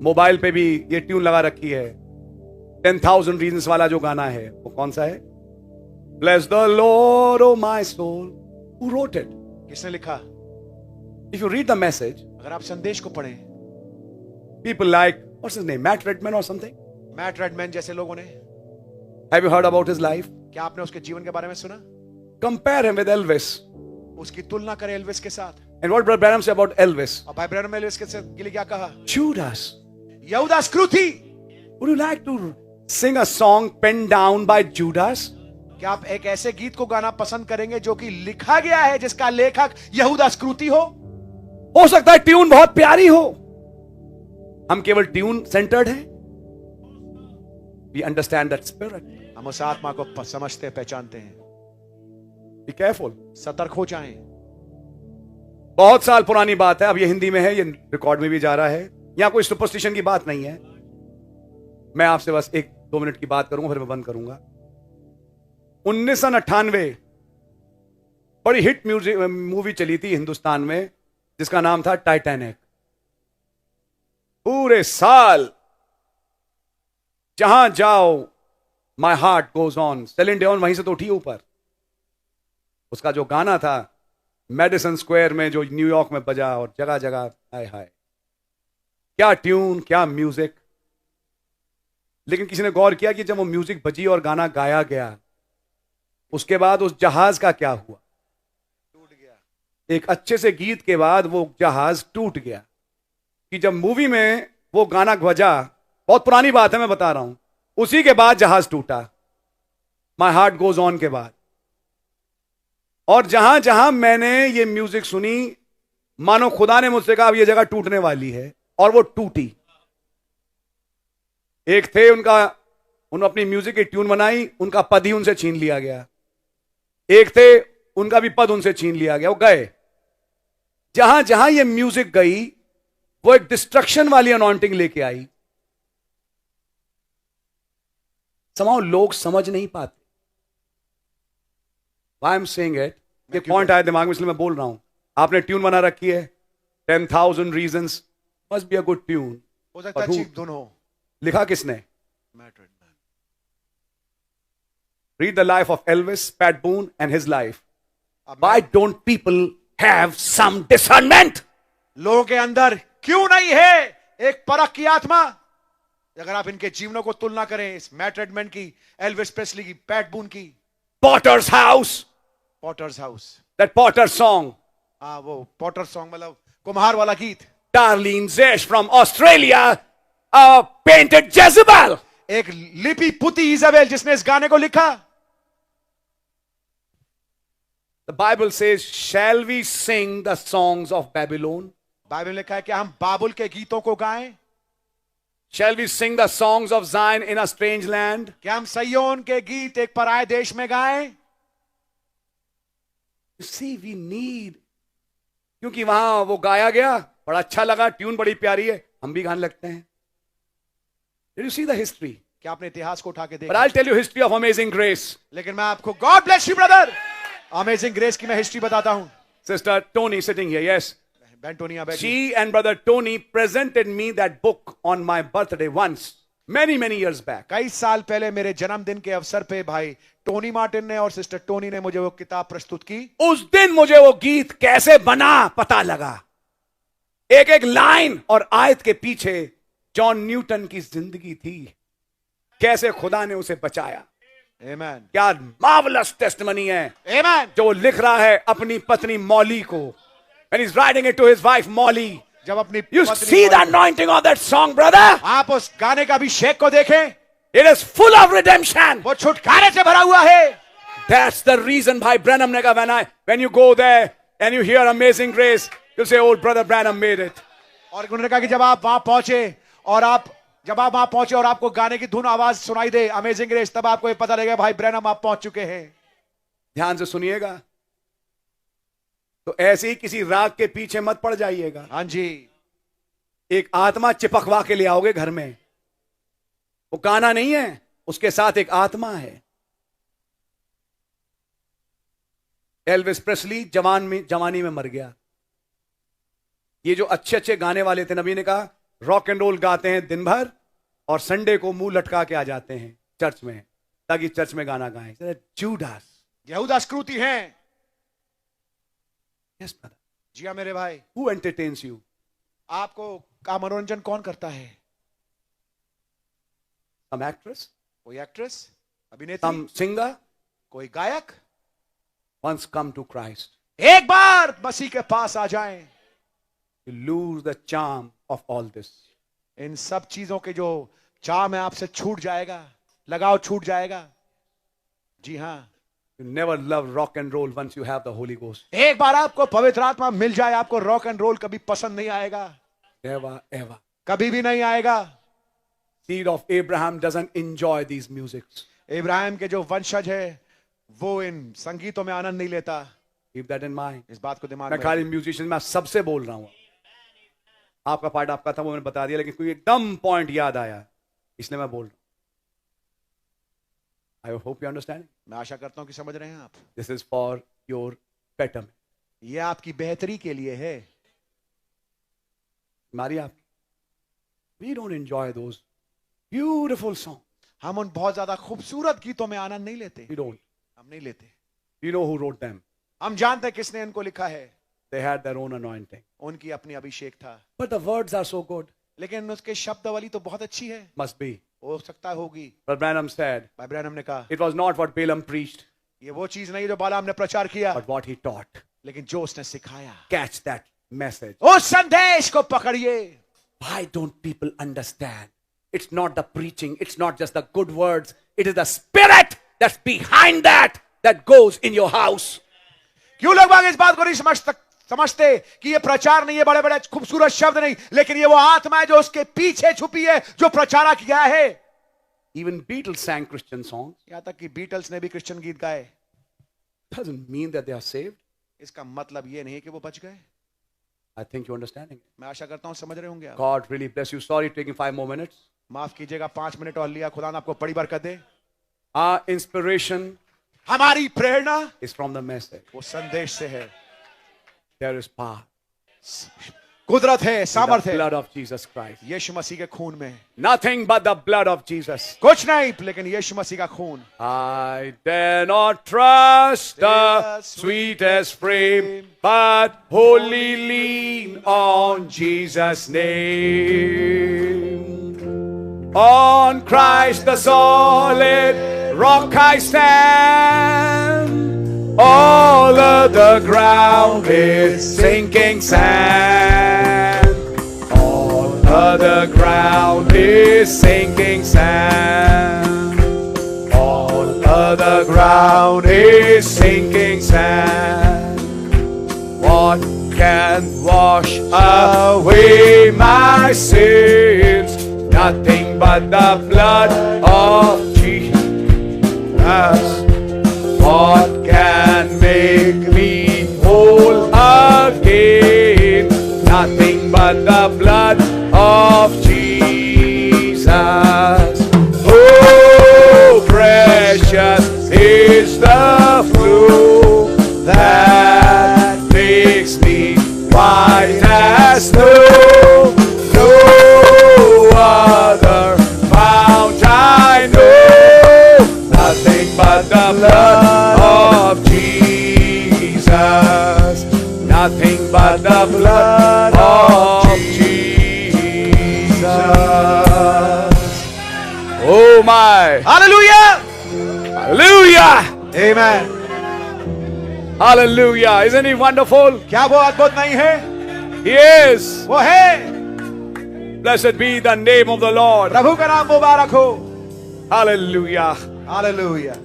Mobile पे भी ये ट्यून लगा रखी है, 10,000 रीजन्स वाला जो गाना है, वो कौन सा है? Bless the Lord, oh my soul. Who wrote it? किसने लिखा? If you read the message, अगर आप संदेश को पढ़ें, people like, what's his name, Matt Redman or something? Matt Redman जैसे लोगों ने, Have you heard about his life? क्या आपने उसके जीवन के बारे में सुना? Compare him with Elvis. उसकी तुलना करें एल्विस के साथ। And what Brother Branham said about Elvis? और भाई ब्रैनम ने एल्विस के लिए क्या कहा? Judas. यहूदा स्क्रूथी। Would you like to sing a song penned down by Judas? क्या आप एक ऐसे गीत को गाना पसंद करेंगे जो कि लिखा गया है जिसका लेखक यहूदा स्क्रूथी हो सकता है ट्यून बहुत प्यारी हो, हम केवल ट्यून सेंटर्ड हैं। We understand that spirit. हम उस आत्मा को समझते पहचानते हैं। Be careful. सतर्क हो जाएं। बहुत साल पुरानी बात है, अब ये हिंदी में है, ये रिकॉर्ड में भी जा रहा है, यहां कोई सुपरस्टिशन की बात नहीं है। मैं आपसे बस 1-2 मिनट की बात करूंगा, फिर मैं बंद करूंगा। 1998 बड़ी हिट मूवी चली थी हिंदुस्तान में जिसका नाम था टाइटैनिक। पूरे साल जहां जाओ my heart goes on, Celine Dion वहीं से तो उठी ऊपर। उसका जो गाना था मेडिसन स्क्वायर में जो न्यूयॉर्क में बजा और जगह जगह, हाय हाय क्या ट्यून, क्या म्यूजिक। लेकिन किसी ने गौर किया कि जब वो म्यूजिक बजी और गाना गाया गया, उसके बाद उस जहाज का क्या हुआ? टूट गया। एक अच्छे से गीत के बाद वो जहाज टूट गया। कि जब मूवी में वो गाना बजा, बहुत पुरानी बात है मैं बता रहा हूं, उसी के बाद जहाज टूटा, माई हार्ट गोज ऑन के बाद। और जहां जहां मैंने ये म्यूजिक सुनी, मानो खुदा ने मुझसे कहा अब ये जगह टूटने वाली है, और वो टूटी। एक थे उन्होंने अपनी म्यूजिक की ट्यून बनाई, उनका पद ही उनसे छीन लिया गया। एक थे उनका भी पद उनसे छीन लिया गया, वो गए। जहां जहां ये म्यूजिक गई, वो एक डिस्ट्रक्शन वाली अनॉइंटिंग लेके आई। समाओ लोग समझ नहीं पाते। Why I'm saying it, ये पॉइंट आया दिमाग में इसलिए मैं बोल रहा हूं। आपने ट्यून बना रखी है 10,000 reasons, must be a good tune। हो सकता है चीप धुन हो। लिखा किसने? Matt Redman. Read the life of Elvis, Pat Boone and his life. Why don't people have some discernment? लोगों के अंदर क्यों नहीं है एक परख की आत्मा? अगर आप इनके जीवनों को तुलना करें, इस मैट रेडमैन की, एल्विस प्रेस्ली की, पैट बून की। Potter's House. Potter's House. That Potter song. हाँ, वो पॉटर सॉन्ग मतलब कुम्हार वाला गीत। Darlene Zesh from Australia painted Jezebel. एक लिपि पुती इजाबेल जिसने इस गाने को लिखा। The Bible says, shall we sing the songs of Babylon? Bible में लिखा है कि हम बाबुल के गीतों को गाएं। Shall we sing the songs of Zion in a strange land? क्या हम सयोन के गीत एक पराये देश में गाएं? You see, we need, क्योंकि वहां वो गाया गया, बड़ा अच्छा लगा, ट्यून बड़ी प्यारी है, हम भी गाने लगते हैं। Did you see the history? क्या आपने इतिहास को उठा के देखा? But I'll tell you history of Amazing Grace. लेकिन मैं आपको, God bless you brother, amazing grace की मैं हिस्ट्री बताता हूं। Sister Tony sitting here, yes. बहन टोनी यहाँ बैठी। She and brother Tony presented me that book on my birthday once, many years back. कई साल पहले मेरे जन्मदिन के अवसर पे भाई टोनी मार्टिन ने और सिस्टर टोनी ने मुझे वो किताब प्रस्तुत की। उस दिन मुझे वो गीत कैसे बना पता लगा। एक एक लाइन और आयत के पीछे जॉन न्यूटन की जिंदगी थी, कैसे खुदा ने उसे बचाया। Amen. क्या मार्वलस टेस्टिमनी है। Amen. जो लिख रहा है अपनी पत्नी मॉली को, and he's writing it to his wife Molly. जब अपनी You see the anointing of that song, brother? आप उस गाने का अभिषेक को देखें। It is full of redemption. वो छुटकारे से भरा हुआ है। That's the reason भाई Branham ने कहा, when you go there and you hear Amazing Grace, you say, old brother Branham made it. और उन्होंने कहा कि जब आप वहां पहुंचे और आपको गाने की धुन आवाज सुनाई दे, अमेजिंग ग्रेस, तब आपको ये पता लगेगा भाई ब्रैनम आप पहुंच चुके हैं। ध्यान से सुनिएगा। तो ऐसे ही किसी राग के पीछे मत पड़ जाइएगा। हाँ जी। एक आत्मा चिपकवा के ले आओगे घर में। वो गाना नहीं है, उसके साथ एक आत्मा है। एल्विस प्रेस्ली जवानी में मर गया। ये जो अच्छे अच्छे गाने वाले थे, नबी ने कहा रॉक एंड रोल गाते हैं दिन भर और संडे को मुंह लटका के आ जाते हैं चर्च में ताकि चर्च में गाना गाएं। जूडास। यहूदा स्क्रूति हैं। Yes brother. जी हाँ मेरे भाई। Who entertains you? आपको का मनोरंजन कौन करता है? सम एक्ट्रेस, कोई एक्ट्रेस, अभिनेत्री, सम सिंगर। कोई गायक। Once come to Christ, एक बार मसीह के पास आ जाएं, you lose the charm of all this. इन सब चीजों के जो चाम है आपसे छूट जाएगा, लगाव छूट जाएगा। जी हाँ। You never love rock and roll once you have the Holy Ghost. एक बार आपको पवित्र आत्मा मिल जाए, आपको रॉक एंड रोल कभी पसंद नहीं आएगा। Never, ever. कभी भी नहीं आएगा। Seed of Abraham doesn't enjoy these musics. Ibrahim के जो वंशज है वो इन संगीतों में आनंद नहीं लेता। Keep that in mind. इस बात को दिमाग मैं में खाली म्यूजिशियन में सबसे बोल रहा हूं। आपका पार्ट आपका था वो मैंने बता दिया, लेकिन कोई एकदम पॉइंट याद आया इसलिए मैं बोल रहा हूं। I hope you understand. मैं आशा करता हूं कि समझ रहे हैं आप। This is for your betterment. ये आपकी बेहतरी के लिए है। हमारी आपकी। We don't enjoy those beautiful song. हम उन बहुत ज्यादा खूबसूरत गीतों में आनंद नहीं लेते। We don't. हम नहीं लेते। You know who wrote them. हम जानते हैं किसने इनको लिखा है। They had their own anointing. उनकी अपनी अभिषेक था। But the words are so good. लेकिन उसके शब्दावली तो बहुत अच्छी है। Must be. हो सकता होगी। But Branham said, भाई ब्रैनम ने कहा, it was not what Balaam preached, ये वो चीज नहीं जो बालाम ने प्रचार किया, but what he taught. लेकिन जो उसने सिखाया। Catch that message. उस संदेश को पकड़िए। Why don't people understand? It's not the preaching. It's not just the good words. It is the spirit that's behind that goes in your house. क्यों लोग बाग इस बात को नहीं समझते कि ये प्रचार नहीं है, बड़े बड़े खूबसूरत शब्द नहीं, लेकिन ये वो आत्मा है जो उसके पीछे छुपी है, जो प्रचार किया है। Even Beatles sang Christian songs. यहां तक कि बीटल्स ने भी क्रिश्चियन गीत गाए। Doesn't mean that they are saved. इसका मतलब ये नहीं कि वो बच गए। I think you're understanding it. मैं आशा करता हूं समझ रहे होंगे आप। God really bless you. Sorry taking 5 more minutes. माफ कीजिएगा 5 मिनट और लिया, खुदा ने आपको बड़ी बरकत दे। Our inspiration हमारी प्रेरणा is from the message. वो संदेश से है। There is power. कुदरत है, In the सामर्थ है blood of Jesus Christ. यीशु मसीह के खून में। Nothing but the blood of Jesus. कुछ नहीं लेकिन यीशु मसीह का खून। I dare not trust the sweetest frame, but wholly lean on Jesus' name. On Christ the solid rock I stand. All other ground is sinking sand. All other ground is sinking sand. All other ground is sinking sand. What can wash away my sins? Nothing but the blood of Jesus. What can make me whole again? Nothing but the blood of Jesus. Oh, precious is the flow that makes me white as snow. No other fount I know. Nothing but the blood of Jesus. Nothing but the blood of Jesus. Oh my. Hallelujah. Hallelujah. Amen. Hallelujah. Isn't he wonderful? क्या वो अद्भुत नहीं है? He is. वो है। Blessed be the name of the Lord. प्रभु का नाम मुबारक हो। Hallelujah. Hallelujah.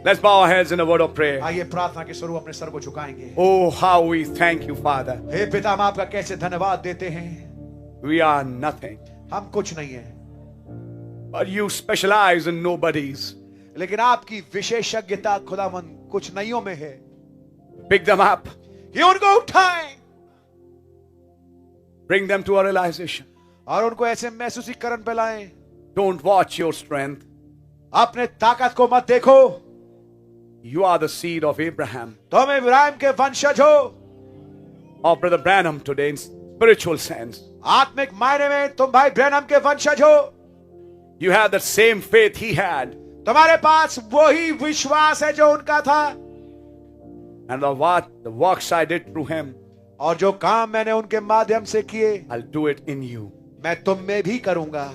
Let's bow our heads in a word of prayer. आइए प्रार्थना के स्वरूप अपने सर को झुकाएंगे। Oh, how we thank you, Father. हे पिता, हम आपका कैसे धन्यवाद देते हैं। We are nothing, हम कुछ नहीं है, but you specialize in nobodies. लेकिन आपकी विशेषज्ञता खुदावन कुछ नईयों में है। Pick them up. कि उनको उठाएं Bring them to a realization. और उनको ऐसे महसूसीकरण पे लाएं। Don't watch your strength. अपने ताकत को मत देखो। You are the seed of Abraham. तुम इब्राहिम के वंशज हो। Of Brother Branham today. spiritual sense. आत्मिक मायने में तुम भाई ब्रैनम के वंशज हो। You have the same faith he had. तुम्हारे पास वही विश्वास है जो उनका था। And the works I did through him, और जो काम मैंने उनके माध्यम से किए I'll do it in you. मैं तुम में भी करूंगा।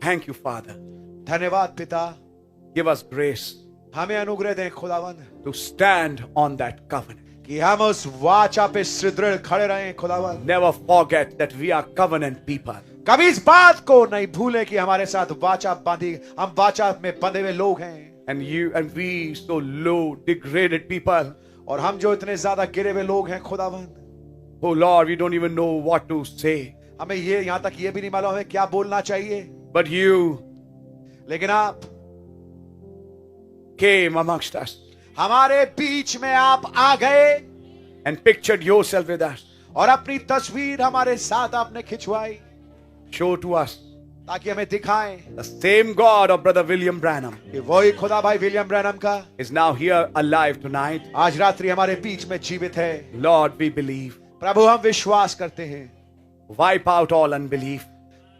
Thank you, Father. धन्यवाद पिता। Give us grace हमें अनुग्रह दें खुदावन to stand on that covenant. कि हम उस वाचा पे सुदृढ़ खड़े रहें खुदावन। Never forget that we are covenant people. कभी इस बात को नहीं भूलें कि हमारे साथ वाचा बांधी, हम वाचा में बंधे हुए लोग हैं। And we so low, degraded people. और हम जो इतने ज्यादा गिरे हुए लोग हैं खुदावन। Oh Lord, we don't even know what to say. हमें ये यहां तक ये भी नहीं मालूम हमें क्या बोलना चाहिए। But you लेकिन आप came amongst us हमारे बीच में आप आ गए and pictured yourself with us. और अपनी तस्वीर हमारे साथ आपने खिंचवाई Show to us ताकि हमें दिखाएं the same God of Brother William Branham कि वही खुदा भाई विलियम ब्रैनम का is now here alive tonight. आज रात्रि हमारे बीच में जीवित है। Lord, we believe. प्रभु हम विश्वास करते हैं, Wipe out all unbelief.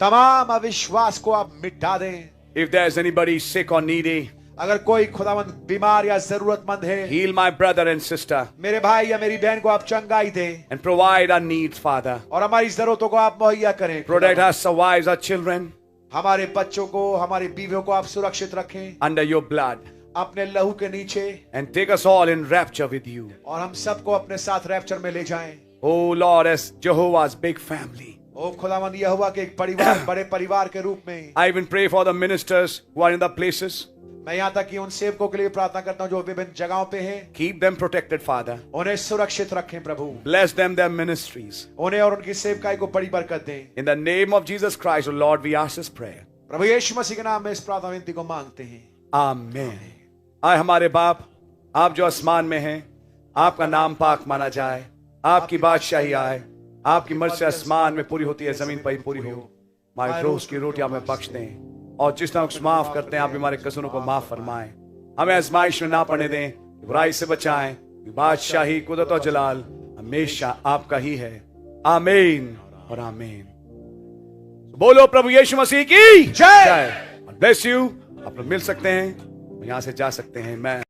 तमाम अविश्वास को आप मिटा दें। If there's anybody sick or needy, अगर कोई खुदावंद बीमार या जरूरतमंद है, heal my brother and sister मेरे भाई या मेरी बहन को आप चंगाई दें and provide our needs, Father. और हमारी जरूरतों को आप मुहैया करें। Protect us, our wives, our children हमारे बच्चों को, हमारी बीवियों को आप सुरक्षित रखें under your blood अपने लहू के नीचे, and take us all in rapture with you. और हम सबको अपने साथ रैप्चर में ले जाएं। Oh Lord, as Jehovah's big family. ओ खुदावंद यहोवा के एक परिवार, बड़े परिवार के रूप में I even pray for the ministers who are in the places. मैं यहाँ तक कि उन सेवकों के लिए प्रार्थना करता हूँ जो विभिन्न जगहों पे हैं। Keep them protected, Father. उन्हें सुरक्षित रखें प्रभु, Bless them, their ministries. उन्हें और उनकी सेवकाई को बड़ी बरकत दें। In the name of Jesus Christ, oh Lord, we ask this prayer. प्रभु यीशु मसीह के नाम में इस प्रार्थना विनती को मांगते हैं। आमीन। आए हमारे बाप, आप जो आसमान में हैं, आपका नाम पाक माना जाए, आपकी बादशाही आए, आपकी मर्जी आसमान में पूरी होती है, जमीन पर ही पूरी हो। हमारे रोज की रोटी हमें बख्श दें और जिस तरह माफ करते हैं आप हमारे कसूरों को माफ फरमाएं। हमें आजमाइश में ना पड़ने दें, बुराई से बचाएं। बादशाही, कुदरत और जलाल हमेशा आपका ही है। आमीन और आमीन। बोलो प्रभु यीशु मसीह की जय। Bless you. आप लोग मिल सकते हैं, यहाँ से जा सकते हैं। मैं